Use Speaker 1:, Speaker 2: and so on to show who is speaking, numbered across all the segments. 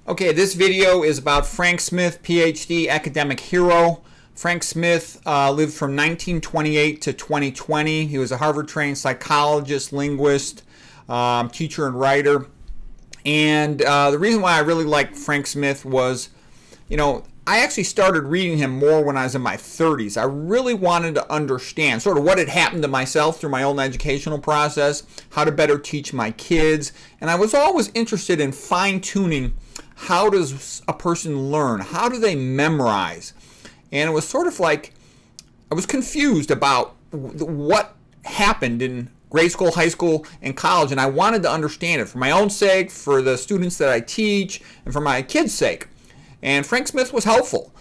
Speaker 1: Okay, this video is about Frank Smith, PhD, academic hero. Frank Smith lived from 1928 to 2020. He was a Harvard-trained psychologist, linguist, teacher, and writer. And the reason why I really like Frank Smith was, I actually started reading him more when I was in my 30s. I really wanted to understand sort of what had happened to myself through my own educational process, how to better teach my kids. And I was always interested in fine-tuning how does a person learn? How do they memorize? And it was sort of like I was confused about what happened in grade school, high school, and college, and I wanted to understand it for my own sake, for the students that I teach, and for my kids' sake. And Frank Smith was helpful.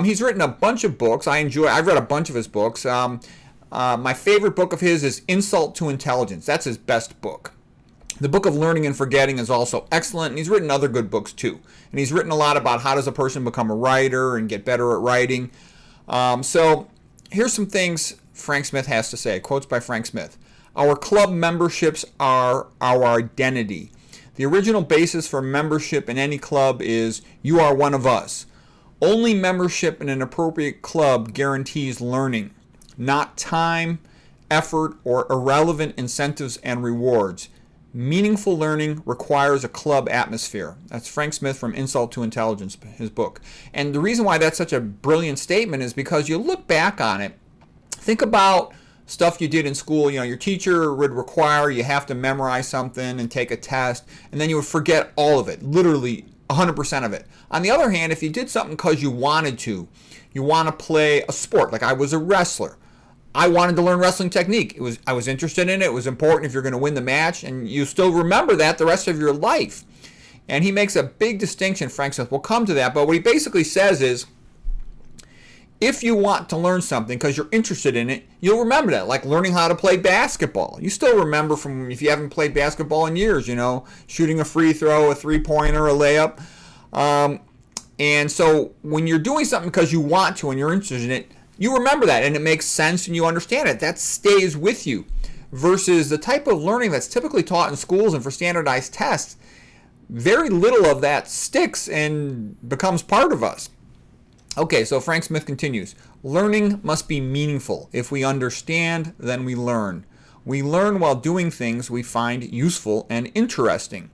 Speaker 1: He's written a bunch of books. I've read a bunch of his books. My favorite book of his is Insult to Intelligence. That's his best book. The Book of Learning and Forgetting is also excellent, and he's written other good books too. And he's written a lot about how does a person become a writer and get better at writing. So here's some things Frank Smith has to say. Quotes by Frank Smith. Our club memberships are our identity. The original basis for membership in any club is you are one of us. Only membership in an appropriate club guarantees learning, not time, effort, or irrelevant incentives and rewards. Meaningful learning requires a club atmosphere. That's Frank Smith from Insult to Intelligence, his book. And the reason why that's such a brilliant statement is because you look back on it, think about stuff you did in school. Your teacher would require you have to memorize something and take a test, and then you would forget all of it, literally 100% of it. On the other hand, if you did something because you wanted to, you want to play a sport, like I was a wrestler. I wanted to learn wrestling technique. I was interested in it. It was important if you're going to win the match, and you still remember that the rest of your life. And he makes a big distinction, Frank Smith. We'll come to that, but what he basically says is, if you want to learn something because you're interested in it, you'll remember that, like learning how to play basketball. You still remember from if you haven't played basketball in years, shooting a free throw, a three-pointer, a layup. And so when you're doing something because you want to and you're interested in it, you remember that and it makes sense and you understand it. That stays with you versus the type of learning that's typically taught in schools and for standardized tests. Very little of that sticks and becomes part of us. Okay, so Frank Smith continues. Learning must be meaningful. If we understand, then we learn. We learn while doing things we find useful and interesting.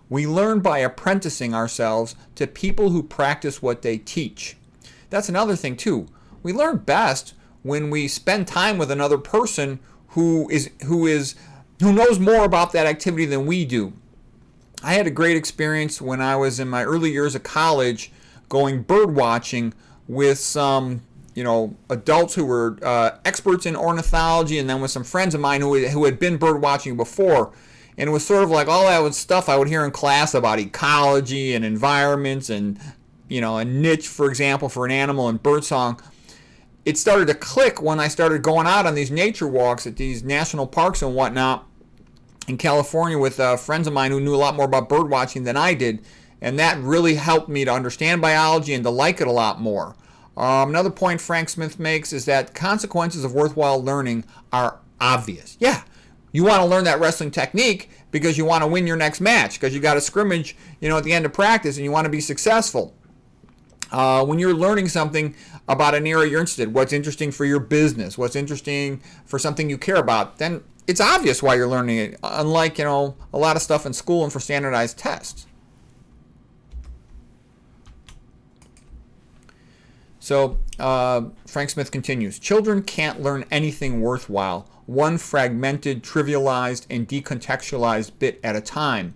Speaker 1: We learn by apprenticing ourselves to people who practice what they teach. That's another thing too. We learn best when we spend time with another person who knows more about that activity than we do. I had a great experience when I was in my early years of college going bird watching with some adults who were experts in ornithology, and then with some friends of mine who had been bird watching before. And it was sort of like all that stuff I would hear in class about ecology and environments and a niche, for example, for an animal in birdsong. It started to click when I started going out on these nature walks at these national parks and whatnot in California with friends of mine who knew a lot more about bird watching than I did. And that really helped me to understand biology and to like it a lot more. Another point Frank Smith makes is that consequences of worthwhile learning are obvious. Yeah, you want to learn that wrestling technique because you want to win your next match, because you got a scrimmage, at the end of practice, and you want to be successful. When you're learning something about an area you're interested in, what's interesting for your business, what's interesting for something you care about, then it's obvious why you're learning it, unlike, a lot of stuff in school and for standardized tests. So Frank Smith continues, children can't learn anything worthwhile, one fragmented, trivialized, and decontextualized bit at a time.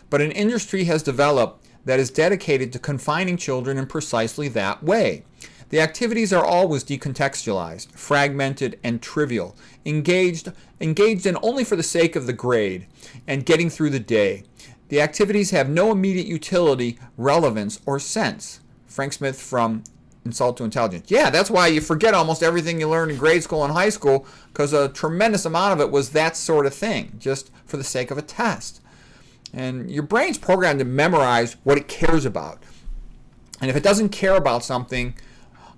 Speaker 1: But an industry has developed that is dedicated to confining children in precisely that way. The activities are always decontextualized, fragmented, and trivial, engaged in only for the sake of the grade and getting through the day. The activities have no immediate utility, relevance, or sense. Frank Smith from Insult to Intelligence. Yeah, that's why you forget almost everything you learned in grade school and high school, because a tremendous amount of it was that sort of thing, just for the sake of a test. And your brain's programmed to memorize what it cares about. And if it doesn't care about something,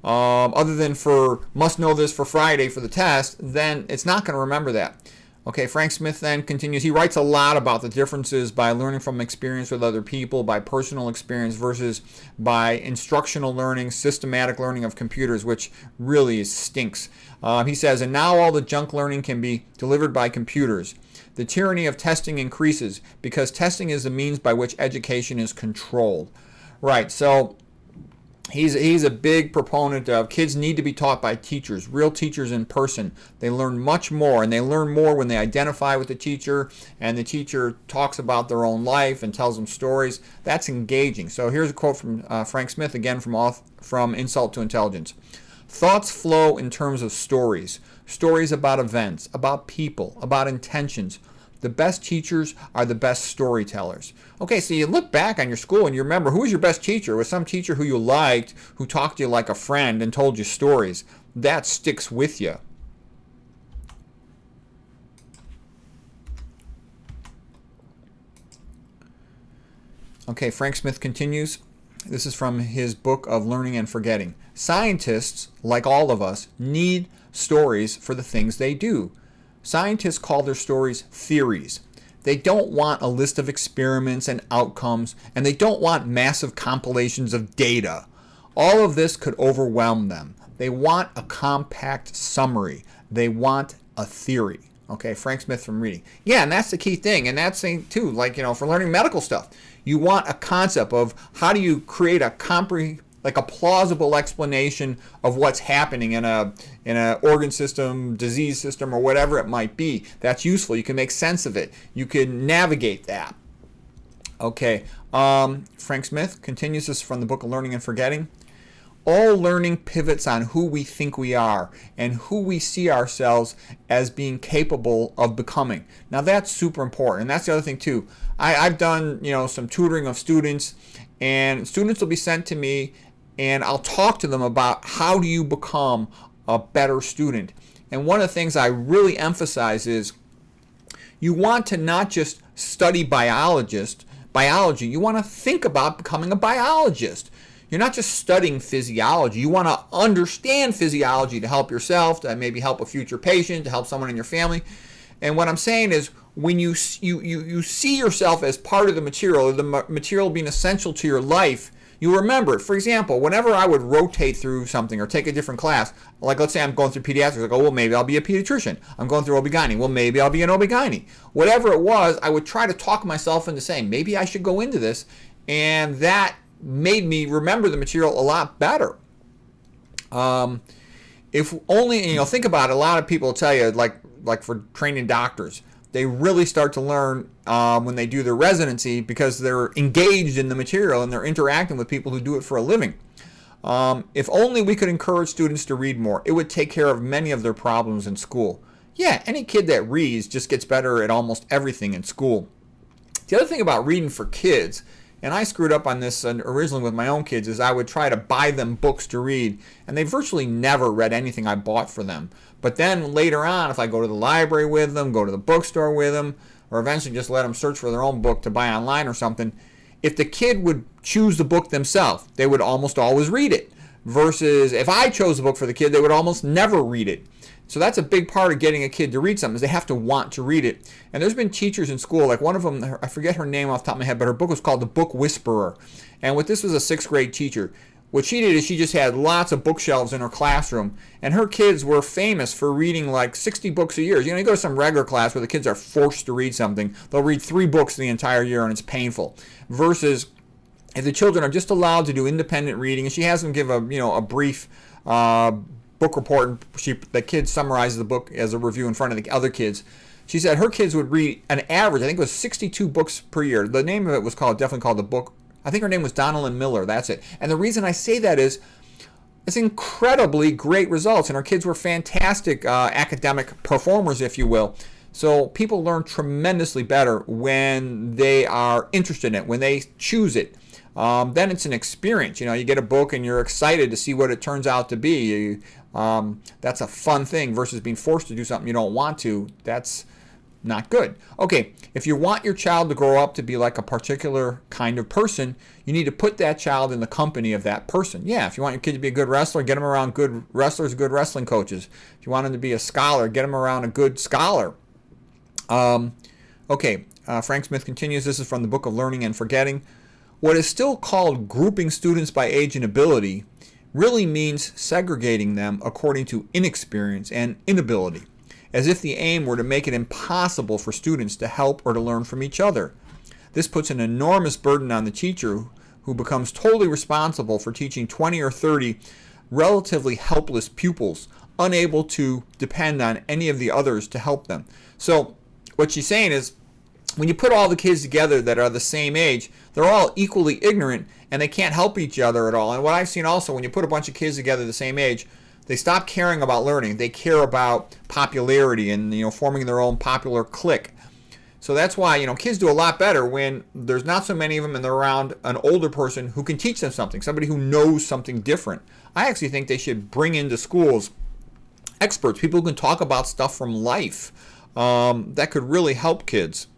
Speaker 1: other than for must know this for Friday for the test, then it's not going to remember that. Okay, Frank Smith then continues. He writes a lot about the differences by learning from experience with other people, by personal experience versus by instructional learning, systematic learning of computers, which really stinks. He says, and now all the junk learning can be delivered by computers. The tyranny of testing increases because testing is the means by which education is controlled. Right, so he's a big proponent of kids need to be taught by teachers, real teachers in person. They learn much more, and they learn more when they identify with the teacher and the teacher talks about their own life and tells them stories. That's engaging. So here's a quote from Frank Smith, again from Insult to Intelligence. Thoughts flow in terms of stories. Stories about events, about people, about intentions. The best teachers are the best storytellers. Okay, so you look back on your school and you remember, who was your best teacher? Was some teacher who you liked, who talked to you like a friend and told you stories. That sticks with you. Okay, Frank Smith continues. This is from his book of Learning and Forgetting. Scientists, like all of us, need stories for the things they do. Scientists call their stories theories. They don't want a list of experiments and outcomes, and they don't want massive compilations of data. All of this could overwhelm them. They want a compact summary. They want a theory. Okay, Frank Smith from Reading. Yeah, and that's the key thing. And that's the thing too, like, for learning medical stuff. You want a concept of how do you create a plausible explanation of what's happening in a organ system, disease system, or whatever it might be. That's useful. You can make sense of it. You can navigate that. Okay, Frank Smith continues this from the book of Learning and Forgetting. All learning pivots on who we think we are and who we see ourselves as being capable of becoming. Now that's super important, and that's the other thing too. I've done some tutoring of students, and students will be sent to me, and I'll talk to them about how do you become a better student. And one of the things I really emphasize is you want to not just study biology, you want to think about becoming a biologist. You're not just studying physiology. You want to understand physiology to help yourself, to maybe help a future patient, to help someone in your family. And what I'm saying is when you see yourself as part of the material, or the material being essential to your life, you remember it. For example, whenever I would rotate through something or take a different class, like let's say I'm going through pediatrics, I go, well, maybe I'll be a pediatrician. I'm going through OB-GYN. Well, maybe I'll be an OB-GYN. Whatever it was, I would try to talk myself into saying, maybe I should go into this. And that made me remember the material a lot better. If only, think about it, a lot of people tell you, like for training doctors, they really start to learn when they do their residency because they're engaged in the material and they're interacting with people who do it for a living. If only we could encourage students to read more, it would take care of many of their problems in school. Yeah, any kid that reads just gets better at almost everything in school. The other thing about reading for kids, and I screwed up on this originally with my own kids, is I would try to buy them books to read, and they virtually never read anything I bought for them. But then later on, if I go to the library with them, go to the bookstore with them, or eventually just let them search for their own book to buy online or something, if the kid would choose the book themselves, they would almost always read it. Versus if I chose the book for the kid, they would almost never read it. So that's a big part of getting a kid to read something, is they have to want to read it. And there's been teachers in school, like one of them, I forget her name off the top of my head, but her book was called The Book Whisperer. And this was a 6th grade teacher. What she did is she just had lots of bookshelves in her classroom, and her kids were famous for reading like 60 books a year. You go to some regular class where the kids are forced to read something, they'll read 3 books the entire year, and it's painful. Versus if the children are just allowed to do independent reading, and she has them give a brief book report, and the kid summarizes the book as a review in front of the other kids. She said her kids would read an average, I think it was 62 books per year. The name of it was definitely called The Book. I think her name was Donalyn Miller. That's it. And the reason I say that is it's incredibly great results, and our kids were fantastic academic performers, if you will. So people learn tremendously better when they are interested in it, when they choose it. Then it's an experience. You get a book and you're excited to see what it turns out to be. That's a fun thing versus being forced to do something you don't want to. That's not good. Okay, if you want your child to grow up to be like a particular kind of person, you need to put that child in the company of that person. Yeah, if you want your kid to be a good wrestler, get him around good wrestlers, good wrestling coaches. If you want him to be a scholar, get him around a good scholar. Frank Smith continues. This is from the Book of Learning and Forgetting. What is still called grouping students by age and ability really means segregating them according to inexperience and inability, as if the aim were to make it impossible for students to help or to learn from each other. This puts an enormous burden on the teacher, who becomes totally responsible for teaching 20 or 30 relatively helpless pupils, unable to depend on any of the others to help them. So what she's saying is, when you put all the kids together that are the same age, they're all equally ignorant and they can't help each other at all. And what I've seen also, when you put a bunch of kids together the same age, they stop caring about learning. They care about popularity and forming their own popular clique. So that's why kids do a lot better when there's not so many of them and they're around an older person who can teach them something, somebody who knows something different. I actually think they should bring into schools experts, people who can talk about stuff from life that could really help kids.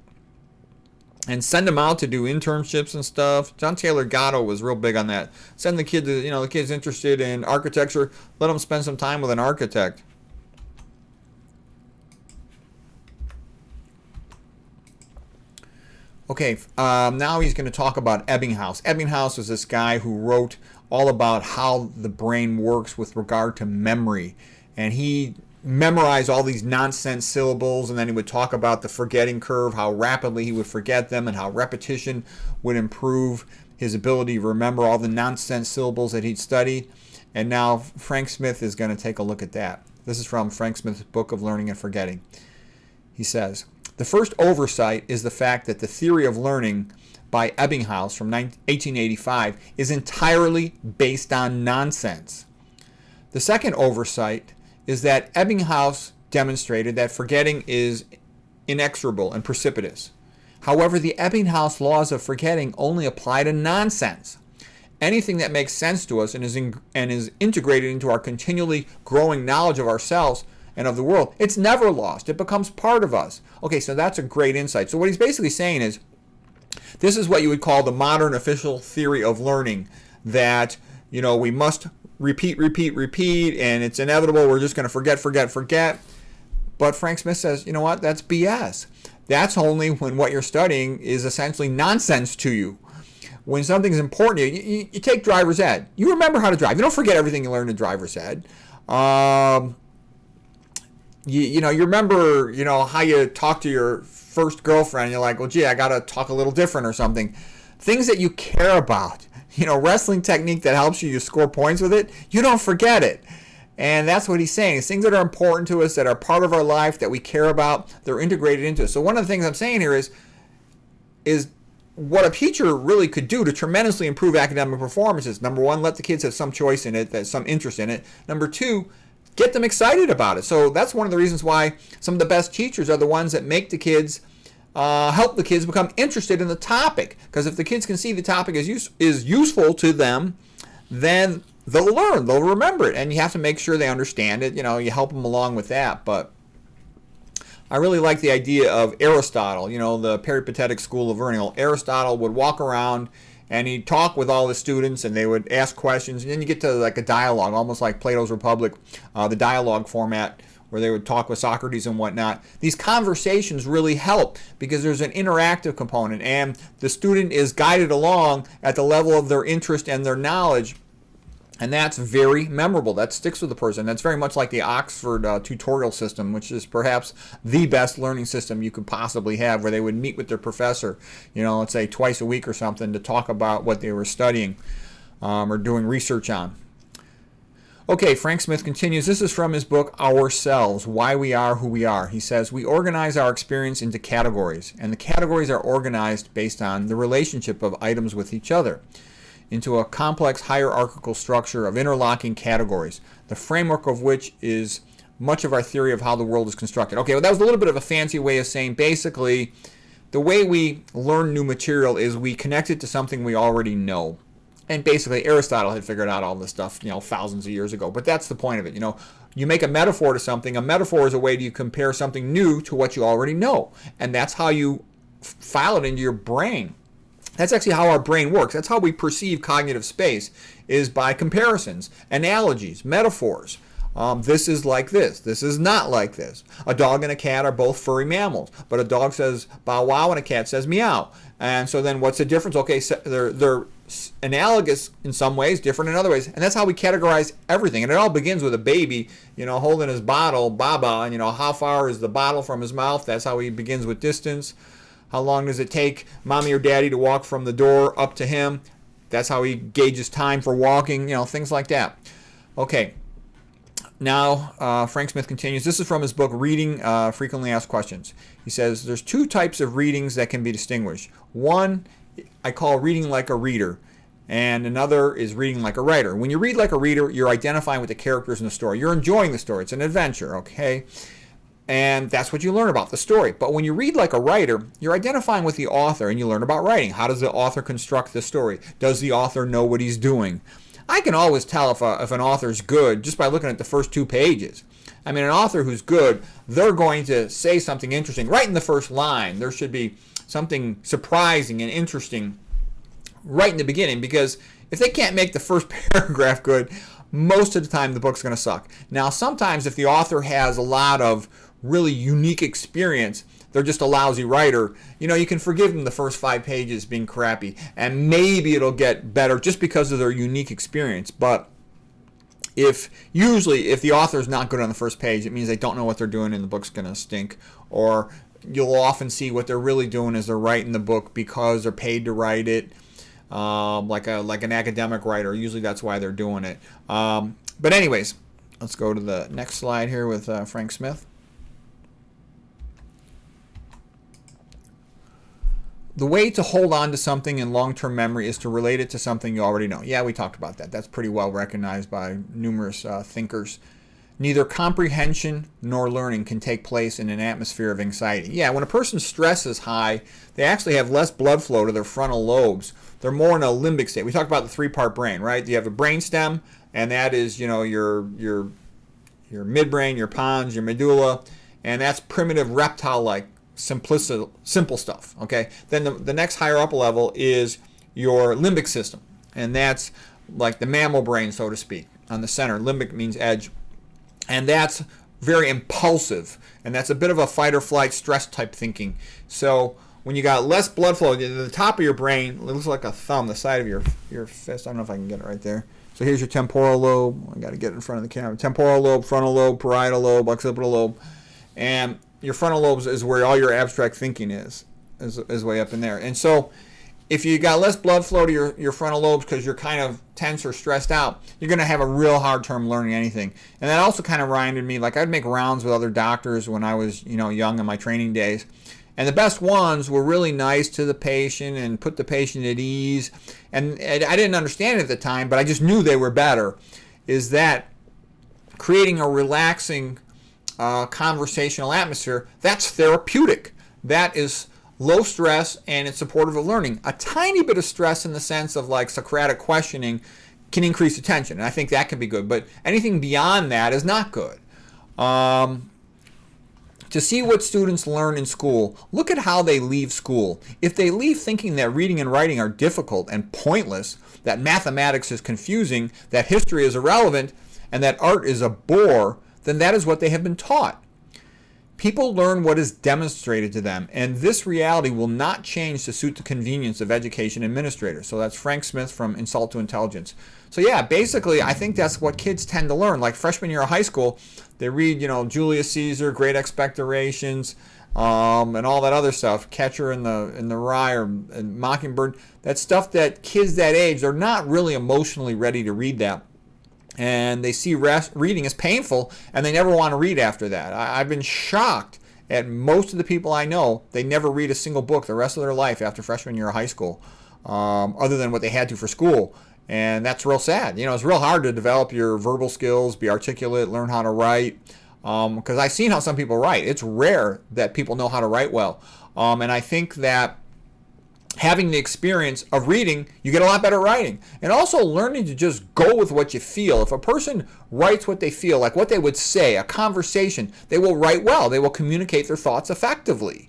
Speaker 1: And send them out to do internships and stuff. John Taylor Gatto was real big on that. Send the kid to, the kid's interested in architecture, let them spend some time with an architect. Okay, now he's going to talk about Ebbinghaus. Ebbinghaus was this guy who wrote all about how the brain works with regard to memory. And he memorized all these nonsense syllables, and then he would talk about the forgetting curve, how rapidly he would forget them, and how repetition would improve his ability to remember all the nonsense syllables that he'd studied. And now Frank Smith is going to take a look at that. This is from Frank Smith's Book of Learning and Forgetting. He says, the first oversight is the fact that the theory of learning by Ebbinghaus from 1885 is entirely based on nonsense. The second oversight is that Ebbinghaus demonstrated that forgetting is inexorable and precipitous. However, the Ebbinghaus laws of forgetting only apply to nonsense. Anything that makes sense to us and is integrated into our continually growing knowledge of ourselves and of the world, it's never lost. It becomes part of us. Okay, so that's a great insight. So what he's basically saying is, this is what you would call the modern official theory of learning, that we must repeat, and it's inevitable. We're just going to forget. But Frank Smith says, you know what? That's BS. That's only when what you're studying is essentially nonsense to you. When something's important to you, you take driver's ed. You remember how to drive. You don't forget everything you learned in driver's ed. You remember, how you talk to your first girlfriend. You're like, well, gee, I got to talk a little different or something. Things that you care about. Wrestling technique that helps you score points with it, you don't forget it. And that's what he's saying. It's things that are important to us, that are part of our life, that we care about, they're integrated into us. So one of the things I'm saying here is what a teacher really could do to tremendously improve academic performance is, number one, let the kids have some choice in it, some interest in it. Number two, get them excited about it. So that's one of the reasons why some of the best teachers are the ones that make the kids help the kids become interested in the topic. Because if the kids can see the topic is useful to them, then they'll learn, they'll remember it. And you have to make sure they understand it. You help them along with that. But I really like the idea of Aristotle, the peripatetic school of learning. Aristotle would walk around and he'd talk with all the students and they would ask questions. And then you get to like a dialogue, almost like Plato's Republic, the dialogue format, where they would talk with Socrates and whatnot. These conversations really help because there's an interactive component and the student is guided along at the level of their interest and their knowledge. And that's very memorable. That sticks with the person. That's very much like the Oxford tutorial system, which is perhaps the best learning system you could possibly have, where they would meet with their professor, let's say twice a week or something, to talk about what they were studying or doing research on. Okay, Frank Smith continues. This is from his book, Ourselves, Why We Are Who We Are. He says, we organize our experience into categories, and the categories are organized based on the relationship of items with each other, into a complex hierarchical structure of interlocking categories, the framework of which is much of our theory of how the world is constructed. Okay, well, that was a little bit of a fancy way of saying basically the way we learn new material is we connect it to something we already know. And basically Aristotle had figured out all this stuff, thousands of years ago. But that's the point of it. You make a metaphor to something. A metaphor is a way to compare something new to what you already know. And that's how you file it into your brain. That's actually how our brain works. That's how we perceive cognitive space, is by comparisons, analogies, metaphors. This is like this. This is not like this. A dog and a cat are both furry mammals, but a dog says bow wow and a cat says meow. And so then what's the difference? Okay, so they're analogous in some ways, different in other ways. And that's how we categorize everything. And it all begins with a baby, holding his bottle, baba, and how far is the bottle from his mouth? That's how he begins with distance. How long does it take mommy or daddy to walk from the door up to him? That's how he gauges time for walking, things like that. Okay. Now, Frank Smith continues. This is from his book, Reading Frequently Asked Questions. He says, there's two types of readings that can be distinguished. One, I call reading like a reader, and another is reading like a writer. When you read like a reader, you're identifying with the characters in the story. You're enjoying the story. It's an adventure, okay? And that's what you learn about the story. But when you read like a writer, you're identifying with the author, and you learn about writing. How does the author construct the story? Does the author know what he's doing? I can always tell if an author's good just by looking at the first 2 pages. I mean, an author who's good, they're going to say something interesting right in the first line. There should be something surprising and interesting right in the beginning, because if they can't make the first paragraph good, most of the time the book's going to suck. Now, sometimes if the author has a lot of really unique experience, they're just a lousy writer, you can forgive them the first 5 pages being crappy, and maybe it'll get better just because of their unique experience. But if the author's not good on the first page, it means they don't know what they're doing and the book's going to stink. Or you'll often see what they're really doing is they're writing the book because they're paid to write it, like an academic writer. Usually that's why they're doing it. But anyways, let's go to the next slide here with Frank Smith. The way to hold on to something in long-term memory is to relate it to something you already know. Yeah, we talked about that. That's pretty well recognized by numerous thinkers. Neither comprehension nor learning can take place in an atmosphere of anxiety. Yeah, when a person's stress is high, they actually have less blood flow to their frontal lobes. They're more in a limbic state. We talked about the 3-part brain, right? You have a brain stem, and that is, your midbrain, your pons, your medulla, and that's primitive reptile-like. Simple stuff, okay? Then the next higher up level is your limbic system, and that's like the mammal brain, so to speak, on the center. Limbic means edge, and that's very impulsive, and that's a bit of a fight or flight stress type thinking. So when you got less blood flow, the top of your brain, it looks like a thumb, the side of your fist. I don't know if I can get it right there. So here's your temporal lobe. I got to get it in front of the camera. Temporal lobe, frontal lobe, parietal lobe, occipital lobe, and your frontal lobes is where all your abstract thinking is way up in there. And so if you got less blood flow to your frontal lobes because you're kind of tense or stressed out, you're going to have a real hard time learning anything. And that also kind of reminded me, like I'd make rounds with other doctors when I was, young in my training days. And the best ones were really nice to the patient and put the patient at ease. And I didn't understand it at the time, but I just knew they were better, is that creating a relaxing conversational atmosphere, that's therapeutic. That is low stress and it's supportive of learning. A tiny bit of stress in the sense of like Socratic questioning can increase attention, and I think that can be good, but anything beyond that is not good. To see what students learn in school, look at how they leave school. If they leave thinking that reading and writing are difficult and pointless, that mathematics is confusing, that history is irrelevant, and that art is a bore, then that is what they have been taught. People learn what is demonstrated to them, and this reality will not change to suit the convenience of education administrators. So that's Frank Smith from Insult to Intelligence. So yeah, basically, I think that's what kids tend to learn. Like freshman year of high school, they read, Julius Caesar, Great Expectorations, and all that other stuff, Catcher in the Rye or Mockingbird. That's stuff that kids that age, they're not really emotionally ready to read that. And they see reading as painful, and they never want to read after that. I've been shocked at most of the people I know. They never read a single book the rest of their life after freshman year of high school, other than what they had to for school. And that's real sad. It's real hard to develop your verbal skills, be articulate, learn how to write. Because I've seen how some people write. It's rare that people know how to write well. And I think that having the experience of reading, you get a lot better writing. And also learning to just go with what you feel. If a person writes what they feel, like what they would say, a conversation, they will write well. They will communicate their thoughts effectively.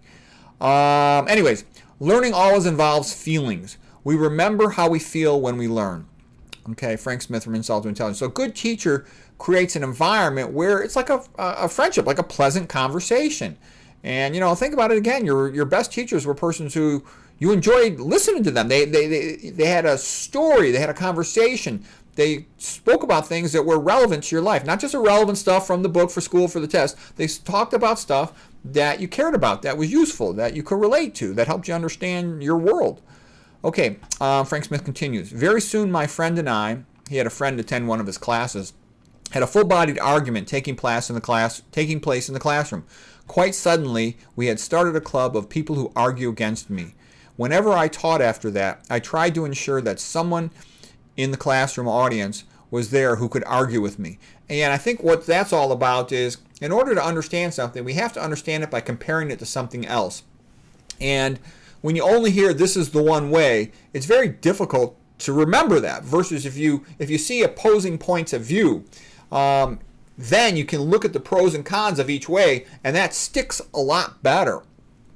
Speaker 1: Anyways, learning always involves feelings. We remember how we feel when we learn. Okay, Frank Smith from Insult to Intelligence. So a good teacher creates an environment where it's like a friendship, like a pleasant conversation. And, think about it again. Your best teachers were persons who you enjoyed listening to them. They had a story. They had a conversation. They spoke about things that were relevant to your life, not just irrelevant stuff from the book for school for the test. They talked about stuff that you cared about, that was useful, that you could relate to, that helped you understand your world. Okay, Frank Smith continues. Very soon my friend and I, he had a friend attend one of his classes, had a full-bodied argument taking place in the classroom. Quite suddenly, we had started a club of people who argue against me. Whenever I taught after that, I tried to ensure that someone in the classroom audience was there who could argue with me. And I think what that's all about is, in order to understand something, we have to understand it by comparing it to something else. And when you only hear this is the one way, it's very difficult to remember that. Versus if you see opposing points of view, then you can look at the pros and cons of each way, and that sticks a lot better.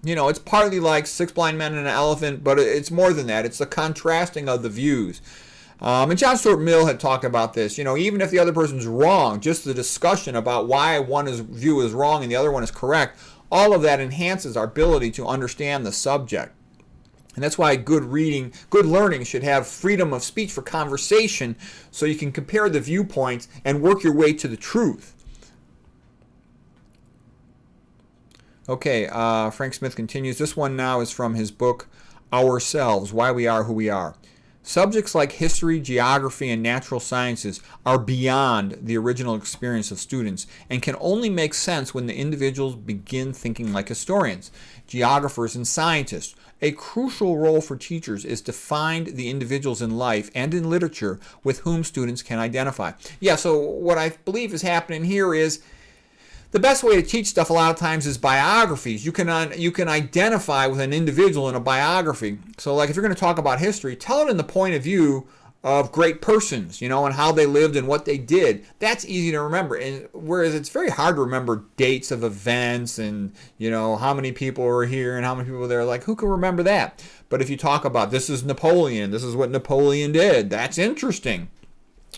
Speaker 1: It's partly like Six Blind Men and an Elephant, but it's more than that. It's the contrasting of the views. And John Stuart Mill had talked about this. Even if the other person's wrong, just the discussion about why one view is wrong and the other one is correct, all of that enhances our ability to understand the subject. And that's why good learning should have freedom of speech for conversation, so you can compare the viewpoints and work your way to the truth. Okay, Frank Smith continues. This one now is from his book, Ourselves, Why We Are Who We Are. Subjects like history, geography, and natural sciences are beyond the original experience of students and can only make sense when the individuals begin thinking like historians, geographers, and scientists. A crucial role for teachers is to find the individuals in life and in literature with whom students can identify. Yeah, so what I believe is happening here is the best way to teach stuff a lot of times is biographies. You can identify with an individual in a biography. So like if you're going to talk about history, tell it in the point of view of great persons, and how they lived and what they did. That's easy to remember. And whereas it's very hard to remember dates of events and, how many people were here and how many people were there. Like, who can remember that? But if you talk about this is Napoleon, this is what Napoleon did, that's interesting.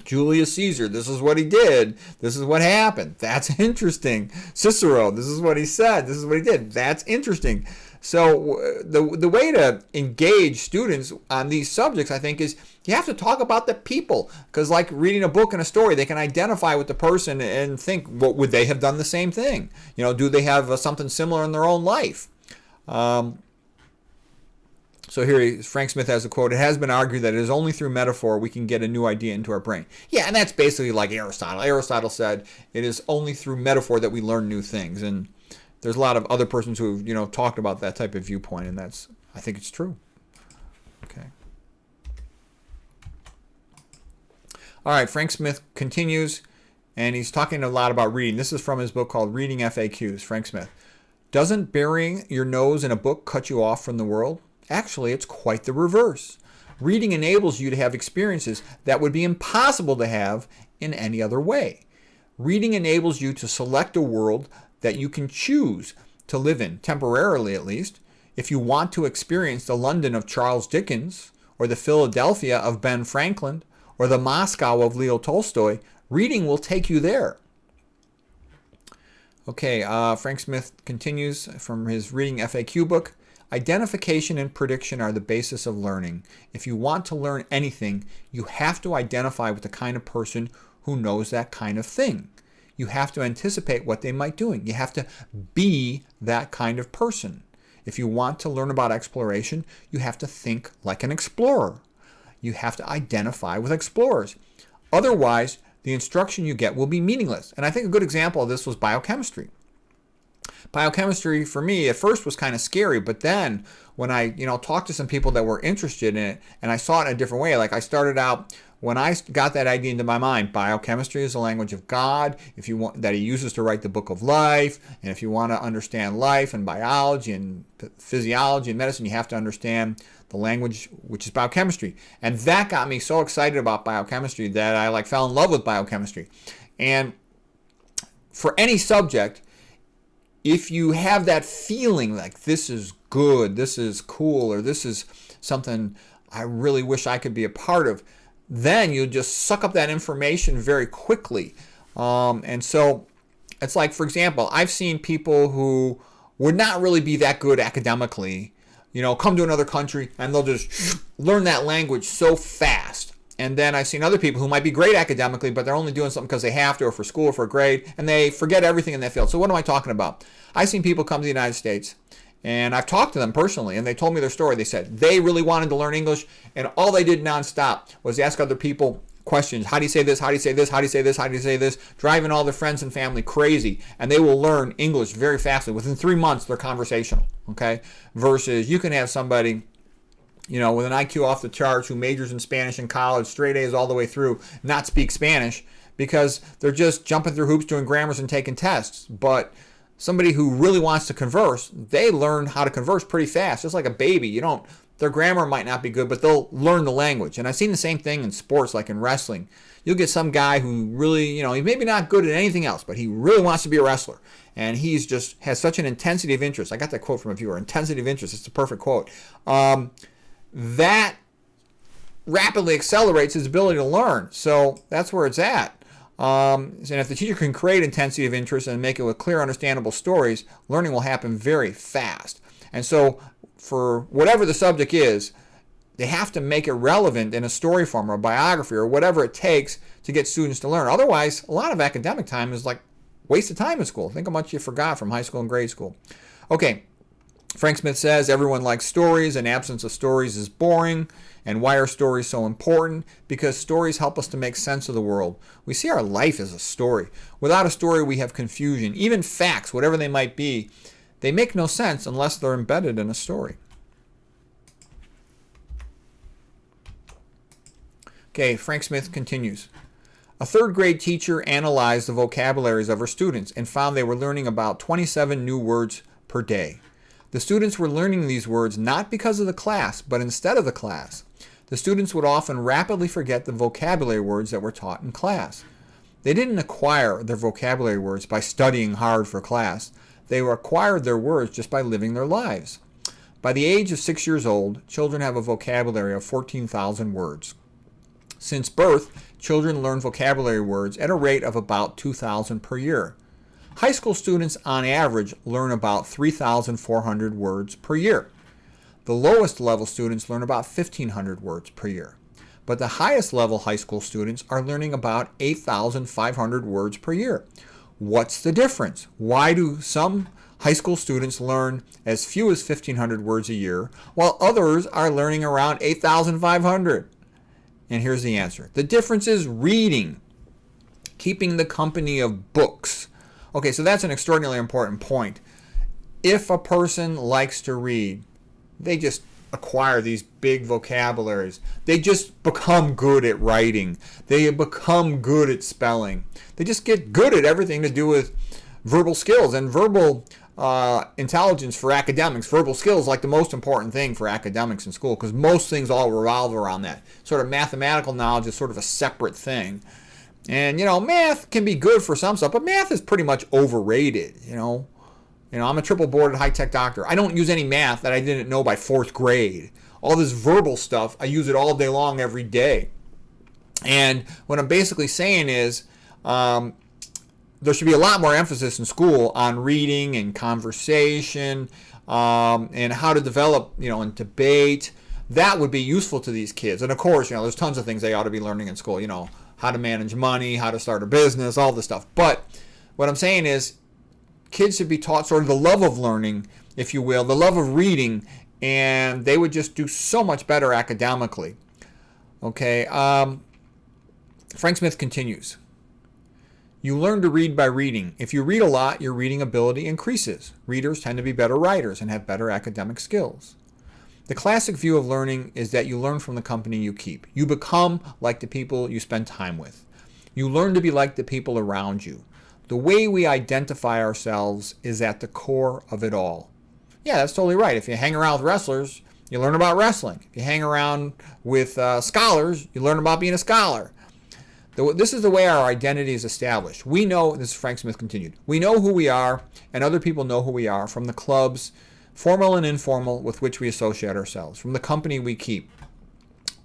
Speaker 1: Julius Caesar, this is what he did, this is what happened, that's interesting. Cicero, this is what he said, this is what he did, that's interesting. So the way to engage students on these subjects, I think, is you have to talk about the people. Because like reading a book and a story, they can identify with the person and think, what would they have done the same thing? Do they have something similar in their own life? So here, Frank Smith has a quote, "It has been argued that it is only through metaphor we can get a new idea into our brain." Yeah, and that's basically like Aristotle. Aristotle said it is only through metaphor that we learn new things. And there's a lot of other persons who have, talked about that type of viewpoint, and I think it's true. Okay. All right, Frank Smith continues, and he's talking a lot about reading. This is from his book called Reading FAQs, Frank Smith. Doesn't burying your nose in a book cut you off from the world? Actually, it's quite the reverse. Reading enables you to have experiences that would be impossible to have in any other way. Reading enables you to select a world that you can choose to live in, temporarily at least. If you want to experience the London of Charles Dickens, or the Philadelphia of Ben Franklin, or the Moscow of Leo Tolstoy, reading will take you there. Okay, Frank Smith continues from his Reading FAQ book. Identification and prediction are the basis of learning. If you want to learn anything, you have to identify with the kind of person who knows that kind of thing. You have to anticipate what they might do. You have to be that kind of person. If you want to learn about exploration, you have to think like an explorer. You have to identify with explorers. Otherwise, the instruction you get will be meaningless. And I think a good example of this was biochemistry. Biochemistry for me at first was kind of scary, but then when I talked to some people that were interested in it and I saw it in a different way, like I started out, when I got that idea into my mind, biochemistry is the language of God, if you want, that he uses to write the book of life, and if you want to understand life and biology and physiology and medicine, you have to understand the language which is biochemistry. And that got me so excited about biochemistry that I fell in love with biochemistry. And for any subject, if you have that feeling like this is good, this is cool, or this is something I really wish I could be a part of, then you'll just suck up that information very quickly. And so it's like, for example, I've seen people who would not really be that good academically, come to another country and they'll just learn that language so fast. And then I've seen other people who might be great academically, but they're only doing something because they have to, or for school, or for a grade, and they forget everything in that field. So what am I talking about? I've seen people come to the United States, and I've talked to them personally, and they told me their story. They said they really wanted to learn English, and all they did nonstop was ask other people questions. How do you say this? How do you say this? How do you say this? How do you say this? Driving all their friends and family crazy, and they will learn English very fastly. Within 3 months, they're conversational, okay? Versus you can have somebody with an IQ off the charts who majors in Spanish in college, straight A's all the way through, not speak Spanish because they're just jumping through hoops, doing grammars and taking tests. But somebody who really wants to converse, they learn how to converse pretty fast, just like a baby. Their grammar might not be good, but they'll learn the language. And I've seen the same thing in sports, like in wrestling. You'll get some guy who really, he's maybe not good at anything else, but he really wants to be a wrestler. And he's just has such an intensity of interest. I got that quote from a viewer, intensity of interest. It's the perfect quote. That rapidly accelerates his ability to learn. So that's where it's at. And if the teacher can create intensity of interest and make it with clear, understandable stories, learning will happen very fast. And so for whatever the subject is, they have to make it relevant in a story form or a biography or whatever it takes to get students to learn. Otherwise, a lot of academic time is like waste of time in school. Think how much you forgot from high school and grade school. Okay. Frank Smith says everyone likes stories, and absence of stories is boring. And why are stories so important? Because stories help us to make sense of the world. We see our life as a story. Without a story, we have confusion. Even facts, whatever they might be, they make no sense unless they're embedded in a story. Okay, Frank Smith continues. A third grade teacher analyzed the vocabularies of her students and found they were learning about 27 new words per day. The students were learning these words not because of the class, but instead of the class. The students would often rapidly forget the vocabulary words that were taught in class. They didn't acquire their vocabulary words by studying hard for class. They acquired their words just by living their lives. By the age of 6 years old, children have a vocabulary of 14,000 words. Since birth, children learn vocabulary words at a rate of about 2,000 per year. High school students, on average, learn about 3,400 words per year. The lowest level students learn about 1,500 words per year. But the highest level high school students are learning about 8,500 words per year. What's the difference? Why do some high school students learn as few as 1,500 words a year, while others are learning around 8,500? And here's the answer. The difference is reading, keeping the company of books. Okay, so that's an extraordinarily important point. If a person likes to read, they just acquire these big vocabularies. They just become good at writing. They become good at spelling. They just get good at everything to do with verbal skills and verbal intelligence for academics. Verbal skills like the most important thing for academics in school because most things all revolve around that. Sort of mathematical knowledge is sort of a separate thing. And, math can be good for some stuff, but math is pretty much overrated, I'm a triple boarded high-tech doctor. I don't use any math that I didn't know by 4th grade. All this verbal stuff, I use it all day long every day. And what I'm basically saying is there should be a lot more emphasis in school on reading and conversation and how to develop, and debate. That would be useful to these kids. And, of course, there's tons of things they ought to be learning in school, how to manage money, how to start a business, all this stuff. But what I'm saying is kids should be taught sort of the love of learning, if you will, the love of reading, and they would just do so much better academically. Okay, Frank Smith continues. You learn to read by reading. If you read a lot, your reading ability increases. Readers tend to be better writers and have better academic skills. The classic view of learning is that you learn from the company you keep. You become like the people you spend time with. You learn to be like the people around you. The way we identify ourselves is at the core of it all. Yeah, that's totally right. If you hang around with wrestlers, you learn about wrestling. If you hang around with scholars, you learn about being a scholar. This is the way our identity is established. We know, this is Frank Smith continued, we know who we are, and other people know who we are from the clubs, formal and informal, with which we associate ourselves, from the company we keep.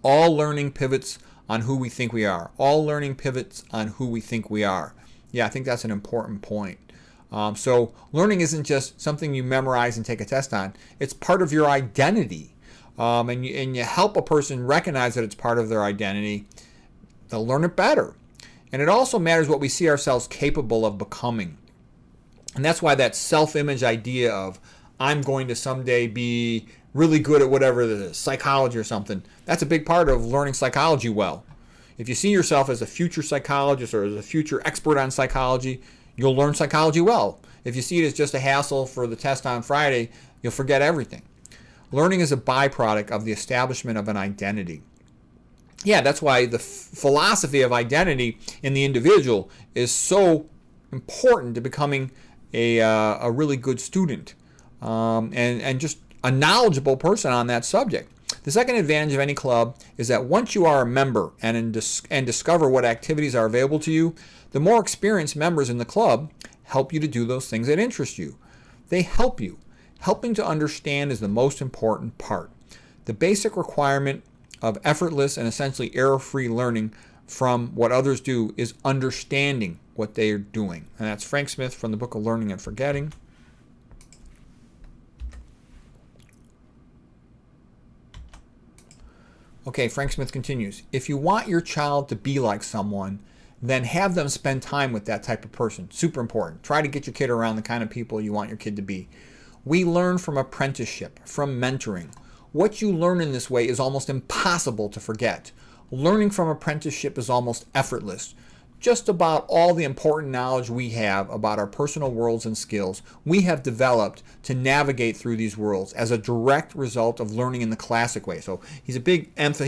Speaker 1: All learning pivots on who we think we are. All learning pivots on who we think we are. Yeah, I think that's an important point. So learning isn't just something you memorize and take a test on. It's part of your identity. And you help a person recognize that it's part of their identity. They'll learn it better. And it also matters what we see ourselves capable of becoming. And that's why that self-image idea of I'm going to someday be really good at whatever it is, psychology or something, that's a big part of learning psychology well. If you see yourself as a future psychologist or as a future expert on psychology, you'll learn psychology well. If you see it as just a hassle for the test on Friday, you'll forget everything. Learning is a byproduct of the establishment of an identity. Yeah, that's why the philosophy of identity in the individual is so important to becoming a really good student and just a knowledgeable person on that subject. The second advantage of any club is that once you are a member and discover what activities are available to you, the more experienced members in the club help you to do those things that interest you. They help you. Helping to understand is the most important part. The basic requirement of effortless and essentially error-free learning from what others do is understanding what they are doing. And that's Frank Smith from the book of Learning and Forgetting. Okay, Frank Smith continues. If you want your child to be like someone, then have them spend time with that type of person. Super important. Try to get your kid around the kind of people you want your kid to be. We learn from apprenticeship, from mentoring. What you learn in this way is almost impossible to forget. Learning from apprenticeship is almost effortless. Just about all the important knowledge we have about our personal worlds and skills, we have developed to navigate through these worlds as a direct result of learning in the classic way. So he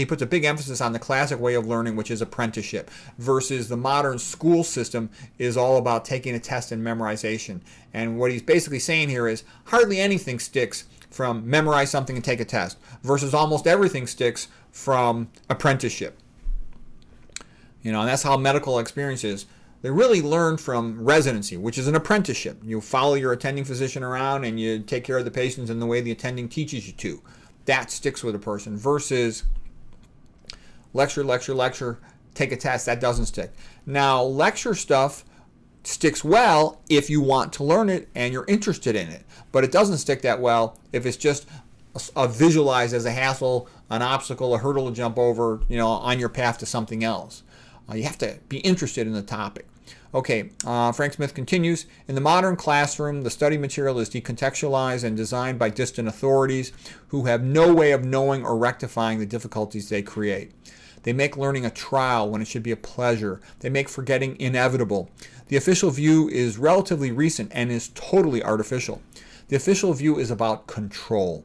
Speaker 1: puts a big emphasis on the classic way of learning, which is apprenticeship, versus the modern school system is all about taking a test and memorization. And what he's basically saying here is hardly anything sticks from memorize something and take a test, versus almost everything sticks from apprenticeship. And that's how medical experience is. They really learn from residency, which is an apprenticeship. You follow your attending physician around and you take care of the patients in the way the attending teaches you to. That sticks with a person versus lecture, take a test. That doesn't stick. Now, lecture stuff sticks well if you want to learn it and you're interested in it. But it doesn't stick that well if it's just visualized as a hassle, an obstacle, a hurdle to jump over, on your path to something else. You have to be interested in the topic. Okay, Frank Smith continues. In the modern classroom, the study material is decontextualized and designed by distant authorities who have no way of knowing or rectifying the difficulties they create. They make learning a trial when it should be a pleasure. They make forgetting inevitable. The official view is relatively recent and is totally artificial. The official view is about control,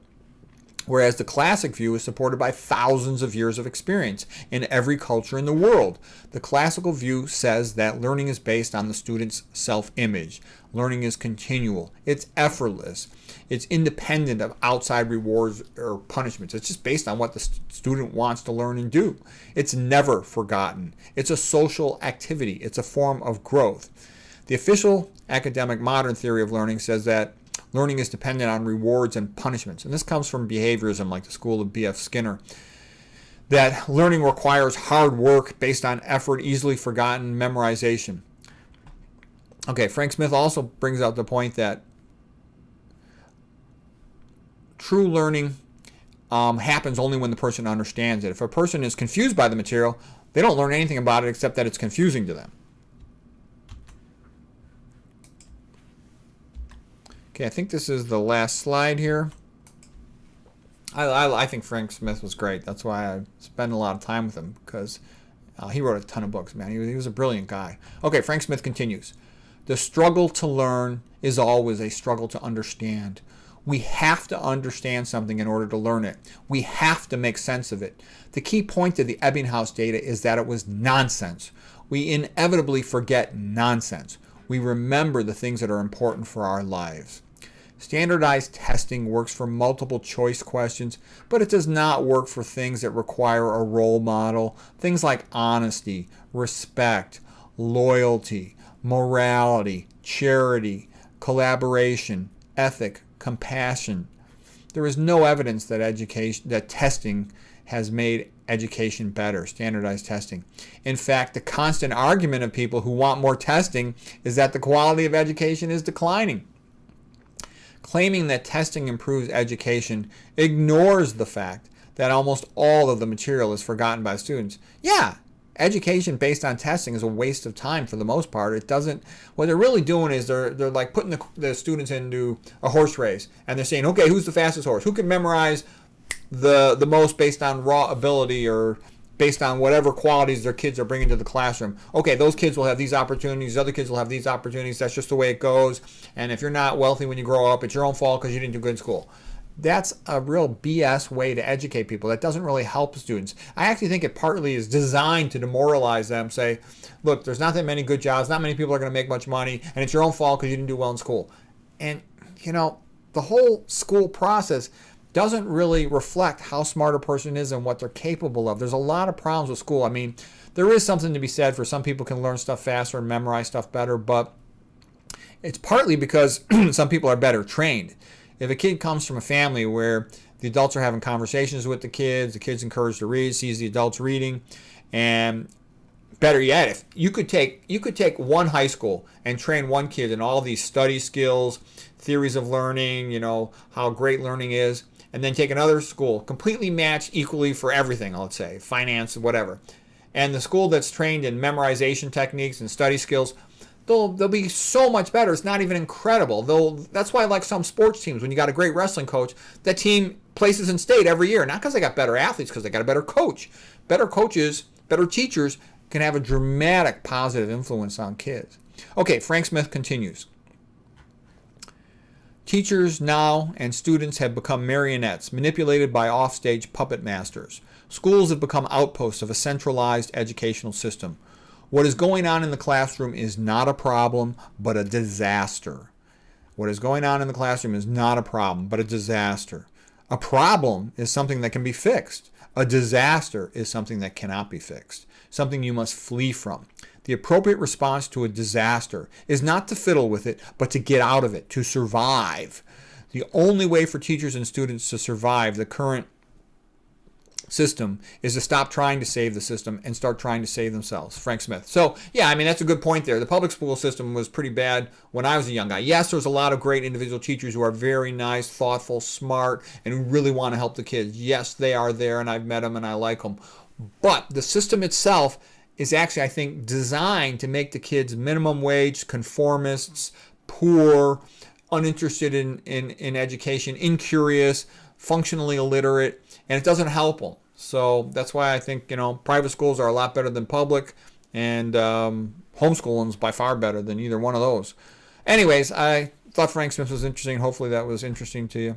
Speaker 1: whereas the classic view is supported by thousands of years of experience in every culture in the world. The classical view says that learning is based on the student's self-image. Learning is continual. It's effortless. It's independent of outside rewards or punishments. It's just based on what the student wants to learn and do. It's never forgotten. It's a social activity. It's a form of growth. The official academic modern theory of learning says that learning is dependent on rewards and punishments. And this comes from behaviorism, like the school of B.F. Skinner. That learning requires hard work based on effort, easily forgotten memorization. Okay, Frank Smith also brings out the point that true learning happens only when the person understands it. If a person is confused by the material, they don't learn anything about it except that it's confusing to them. Okay, I think this is the last slide here. I think Frank Smith was great. That's why I spend a lot of time with him, because he wrote a ton of books, man. He was a brilliant guy. Okay, Frank Smith continues. The struggle to learn is always a struggle to understand. We have to understand something in order to learn it. We have to make sense of it. The key point of the Ebbinghaus data is that it was nonsense. We inevitably forget nonsense. We remember the things that are important for our lives. Standardized testing works for multiple choice questions, but it does not work for things that require a role model. Things like honesty, respect, loyalty, morality, charity, collaboration, ethic, compassion. There is no evidence that testing has made education better, standardized testing. In fact, the constant argument of people who want more testing is that the quality of education is declining. Claiming that testing improves education ignores the fact that almost all of the material is forgotten by students. Yeah, education based on testing is a waste of time for the most part. It doesn't. What they're really doing is they're like putting the students into a horse race, and they're saying, okay, who's the fastest horse? Who can memorize the most based on raw ability or based on whatever qualities their kids are bringing to the classroom. Okay, those kids will have these opportunities, other kids will have these opportunities. That's just the way it goes. And if you're not wealthy when you grow up, it's your own fault because you didn't do good in school. That's a real BS way to educate people. That doesn't really help students. I actually think it partly is designed to demoralize them. Say, look, there's not that many good jobs, not many people are going to make much money, and it's your own fault because you didn't do well in school. And, you know, the whole school process doesn't really reflect how smart a person is and what they're capable of. There's a lot of problems with school. I mean, there is something to be said for some people can learn stuff faster and memorize stuff better, but it's partly because some people are better trained. If a kid comes from a family where the adults are having conversations with the kid's encouraged to read, sees the adults reading, and better yet, if you could take one high school and train one kid in all these study skills, theories of learning, you know, how great learning is, and then take another school, completely matched equally for everything, let's say, finance, whatever. And the school that's trained in memorization techniques and study skills, they'll be so much better. It's not even incredible. That's why I like some sports teams. When you got a great wrestling coach, that team places in state every year. Not because they got better athletes, because they got a better coach. Better coaches, better teachers can have a dramatic positive influence on kids. Okay, Frank Smith continues. Teachers now and students have become marionettes manipulated by offstage puppet masters. Schools have become outposts of a centralized educational system. What is going on in the classroom is not a problem, but a disaster. What is going on in the classroom is not a problem, but a disaster. A problem is something that can be fixed. A disaster is something that cannot be fixed, something you must flee from. The appropriate response to a disaster is not to fiddle with it, but to get out of it, to survive. The only way for teachers and students to survive the current system is to stop trying to save the system and start trying to save themselves. Frank Smith. So, yeah, I mean, that's a good point there. The public school system was pretty bad when I was a young guy. Yes, there's a lot of great individual teachers who are very nice, thoughtful, smart, and who really want to help the kids. Yes, they are there, and I've met them, and I like them. But the system itself is actually, I think, designed to make the kids minimum wage, conformists, poor, uninterested in education, incurious, functionally illiterate, and it doesn't help them. So that's why I think, you know, private schools are a lot better than public, and homeschooling's by far better than either one of those. Anyways, I thought Frank Smith was interesting. Hopefully that was interesting to you.